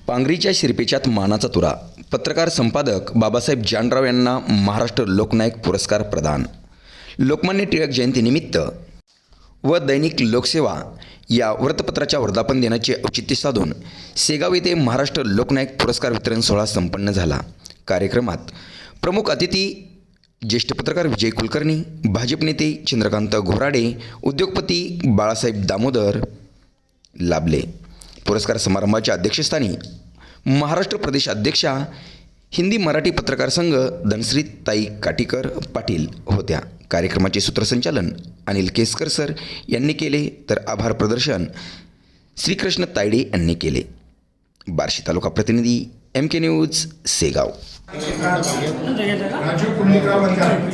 पांगरीच्या शिरपेच्यात मानाचा तुरा. पत्रकार संपादक बाबासाहेब जानराव यांना महाराष्ट्र लोकनायक पुरस्कार प्रदान. लोकमान्य टिळक जयंतीनिमित्त व दैनिक लोकसेवा या वृत्तपत्राच्या वर्धापन दिनाचे औचित्य साधून सेगाव येथे महाराष्ट्र लोकनायक पुरस्कार वितरण सोहळा संपन्न झाला. कार्यक्रमात प्रमुख अतिथी ज्येष्ठ पत्रकार विजय कुलकर्णी, भाजप नेते चंद्रकांत घोराडे, उद्योगपती बाळासाहेब दामोदर लाभले. पुरस्कार समारंभाच्या अध्यक्षस्थानी महाराष्ट्र प्रदेश अध्यक्षा हिंदी मराठी पत्रकार संघ धनश्री ताई काटीकर पाटील होत्या. कार्यक्रमाचे सूत्रसंचालन अनिल केसकर सर यांनी केले, तर आभार प्रदर्शन श्रीकृष्ण तायडे यांनी केले. बार्शी तालुका प्रतिनिधी MK न्यूज सेगाव. राजू पुंडलिकराव बंजारे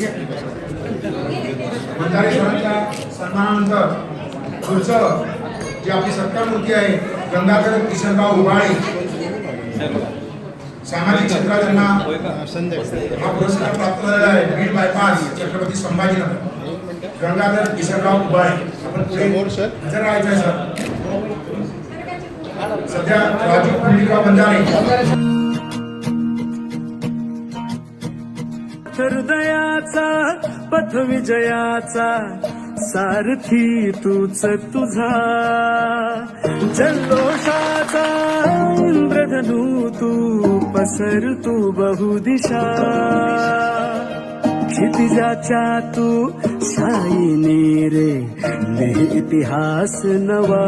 सरांच्या सन्मानानंतर पुढचं जी आपली सत्कार मूर्ती आहे गंगाधर किशनराव उबाळे, सामाजिक क्षेत्रात त्यांना हा पुरस्कार प्राप्त झालेला आहे. बीड बायपास छत्रपती संभाजीनगर. गंगाधर किशनराव उबाळे आपण पुढे हजर राहायचं आहे सर. सध्या राजू पुंडलिकराव बंजारे. हृदयाचा पथ विजयाचा सारथी तूच तुझा, जल्लोषाचा इंद्रधनू तू पसर तू बहुदिशा, क्षितिजाच्या तू शाईने रे लिहि इतिहास नवा,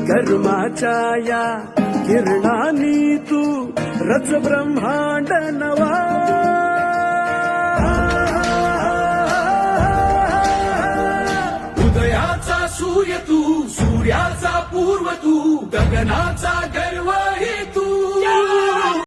कर्माच्या या किरणानी तू रच ब्रह्मांड नवा. उदयाचा सूर्य तू, सूर्याचा पूर्व तू, गगनाचा गर्व हे तू.